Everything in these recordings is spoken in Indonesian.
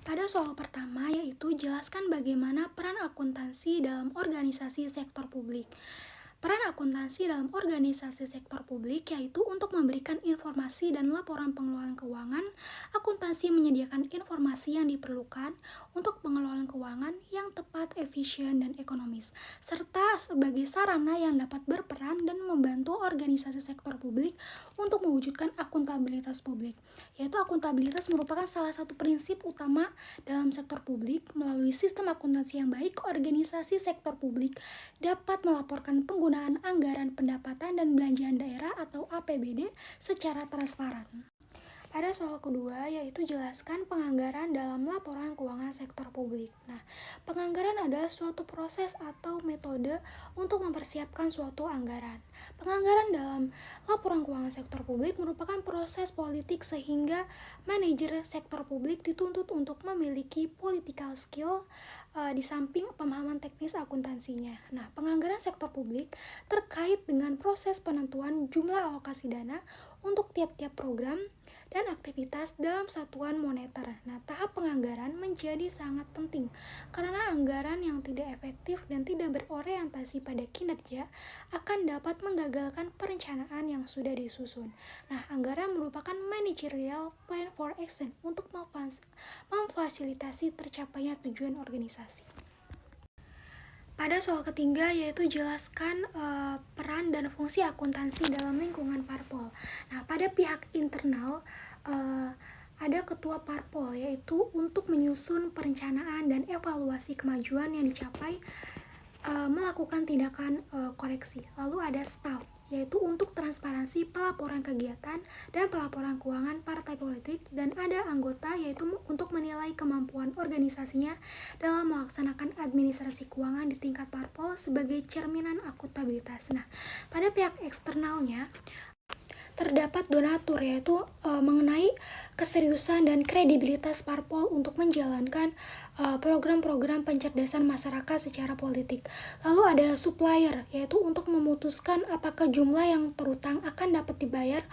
Pada soal pertama yaitu jelaskan bagaimana peran akuntansi dalam organisasi sektor publik. Peran akuntansi dalam organisasi sektor publik yaitu untuk memberikan informasi dan laporan pengelolaan keuangan. Akuntansi menyediakan informasi yang diperlukan untuk pengelolaan keuangan yang tepat, efisien, dan ekonomis, serta sebagai sarana yang dapat berperan dan membantu organisasi sektor publik untuk mewujudkan akuntabilitas publik. Yaitu akuntabilitas merupakan salah satu prinsip utama dalam sektor publik. Melalui sistem akuntansi yang baik, organisasi sektor publik dapat melaporkan penggunaan anggaran pendapatan dan belanjaan daerah atau APBD secara transparan. Pada soal kedua, yaitu jelaskan penganggaran dalam laporan keuangan sektor publik. Nah, penganggaran adalah suatu proses atau metode untuk mempersiapkan suatu anggaran. Penganggaran dalam laporan keuangan sektor publik merupakan proses politik sehingga manajer sektor publik dituntut untuk memiliki political skill di samping pemahaman teknis akuntansinya. Nah, penganggaran sektor publik terkait dengan proses penentuan jumlah alokasi dana untuk tiap-tiap program dan aktivitas dalam satuan moneter. Nah, tahap penganggaran menjadi sangat penting karena anggaran yang tidak efektif dan tidak berorientasi pada kinerja akan dapat menggagalkan perencanaan yang sudah disusun. Nah, anggaran merupakan managerial plan for action untuk memfasilitasi tercapainya tujuan organisasi. Pada soal ketiga yaitu jelaskan peran dan fungsi akuntansi dalam lingkungan parpol. Nah, pada pihak internal ada ketua parpol yaitu untuk menyusun perencanaan dan evaluasi kemajuan yang dicapai, melakukan tindakan koreksi. Lalu ada staff yaitu untuk transparansi pelaporan kegiatan dan pelaporan keuangan partai politik, dan ada anggota yaitu untuk menilai kemampuan organisasinya dalam melaksanakan administrasi keuangan di tingkat parpol sebagai cerminan akuntabilitas. Nah, pada pihak eksternalnya terdapat donatur yaitu mengenai keseriusan dan kredibilitas parpol untuk menjalankan program-program pencerdasan masyarakat secara politik. Lalu ada supplier yaitu untuk memutuskan apakah jumlah yang terutang akan dapat dibayar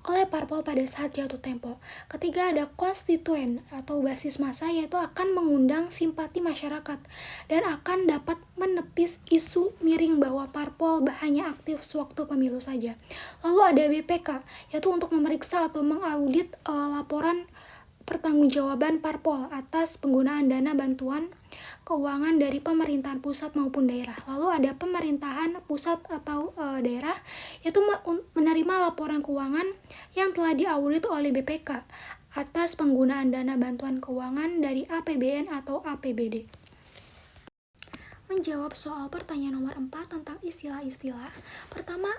oleh parpol pada saat jatuh tempo. Ketiga ada konstituen atau basis massa yaitu akan mengundang simpati masyarakat dan akan dapat menepis isu miring bahwa parpol hanya aktif sewaktu pemilu saja. Lalu ada BPK yaitu untuk memeriksa atau mengaudit laporan pertanggungjawaban parpol atas penggunaan dana bantuan keuangan dari pemerintahan pusat maupun daerah. Lalu ada pemerintahan pusat atau daerah yaitu menerima laporan keuangan yang telah diaudit oleh BPK atas penggunaan dana bantuan keuangan dari APBN atau APBD. Menjawab soal pertanyaan nomor 4 tentang istilah-istilah. Pertama,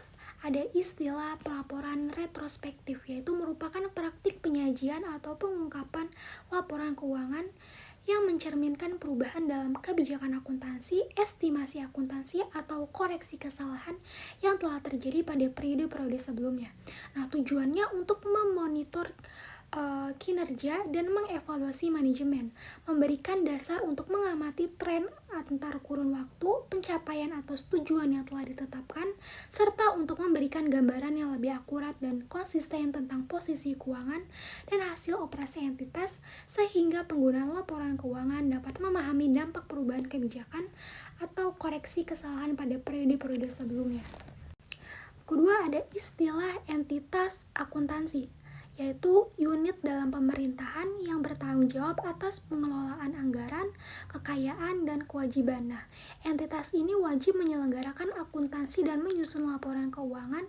ada istilah pelaporan retrospektif, yaitu merupakan praktik penyajian atau pengungkapan laporan keuangan yang mencerminkan perubahan dalam kebijakan akuntansi, estimasi akuntansi, atau koreksi kesalahan yang telah terjadi pada periode-periode sebelumnya. Nah, tujuannya untuk memonitor kinerja dan mengevaluasi manajemen, memberikan dasar untuk mengamati tren antar kurun waktu, pencapaian atau tujuan yang telah ditetapkan, serta untuk memberikan gambaran yang lebih akurat dan konsisten tentang posisi keuangan dan hasil operasi entitas, sehingga pengguna laporan keuangan dapat memahami dampak perubahan kebijakan atau koreksi kesalahan pada periode-periode sebelumnya. Kedua, ada istilah entitas akuntansi, yaitu unit dalam pemerintahan yang bertanggung jawab atas pengelolaan anggaran, kekayaan, dan kewajiban. Nah, entitas ini wajib menyelenggarakan akuntansi dan menyusun laporan keuangan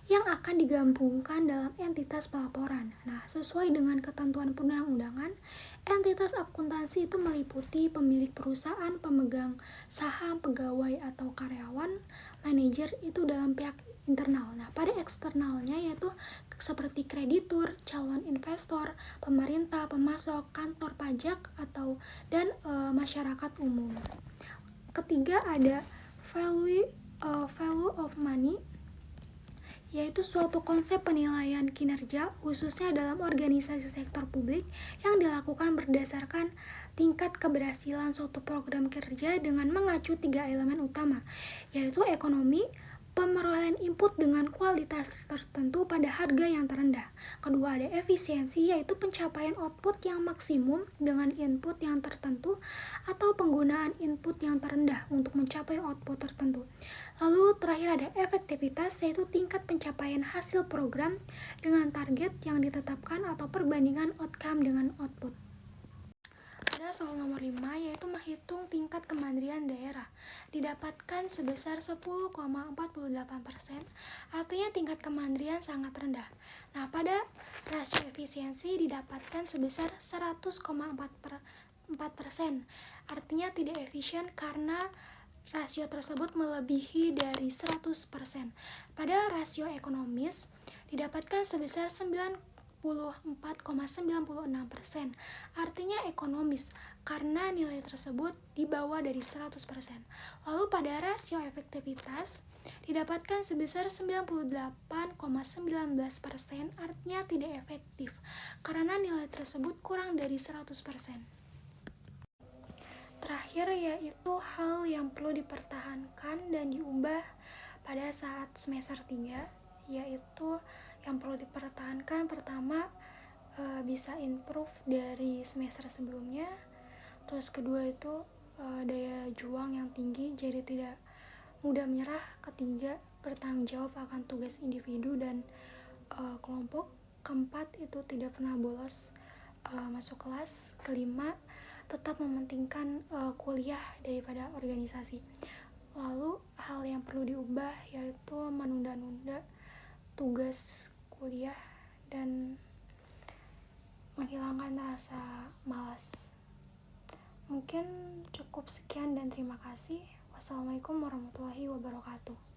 yang akan digabungkan dalam entitas pelaporan. Nah, sesuai dengan ketentuan perundang-undangan, entitas akuntansi itu meliputi pemilik perusahaan, pemegang saham, pegawai atau karyawan, manajer itu dalam pihak internal. Nah, pada eksternalnya yaitu seperti kreditur, calon investor, pemerintah, pemasok, kantor pajak atau dan masyarakat umum. Ketiga ada value of money, yaitu suatu konsep penilaian kinerja khususnya dalam organisasi sektor publik yang dilakukan berdasarkan tingkat keberhasilan suatu program kerja dengan mengacu 3 elemen utama, yaitu ekonomi, pemerolehan input dengan kualitas tertentu pada pada harga yang terendah. Kedua, ada efisiensi, yaitu pencapaian output yang maksimum dengan input yang tertentu atau penggunaan input yang terendah untuk mencapai output tertentu. Lalu terakhir ada efektivitas, yaitu tingkat pencapaian hasil program dengan target yang ditetapkan atau perbandingan outcome dengan output. Ada soal nomor 5, yaitu menghitung tingkat kemandirian daerah. Didapatkan sebesar 10,48%, artinya tingkat kemandirian sangat rendah. Nah, pada rasio efisiensi didapatkan sebesar 100,4%, artinya tidak efisien karena rasio tersebut melebihi dari 100%. Pada rasio ekonomis didapatkan sebesar 94,96%, artinya ekonomis karena nilai tersebut di bawah dari 100%. Lalu pada rasio efektivitas didapatkan sebesar 98,19%, artinya tidak efektif karena nilai tersebut kurang dari 100%. Terakhir yaitu hal yang perlu dipertahankan dan diubah pada saat semester 3, yaitu yang perlu dipertahankan pertama bisa improve dari semester sebelumnya. Terus kedua itu daya juang yang tinggi, jadi tidak mudah menyerah. Ketiga, bertanggung jawab akan tugas individu dan kelompok. Keempat, itu tidak pernah bolos masuk kelas. Kelima, tetap mementingkan kuliah daripada organisasi. Lalu hal yang perlu diubah yaitu menunda-nunda tugas kuliah dan menghilangkan rasa malas. Mungkin cukup sekian dan terima kasih. Wassalamualaikum warahmatullahi wabarakatuh.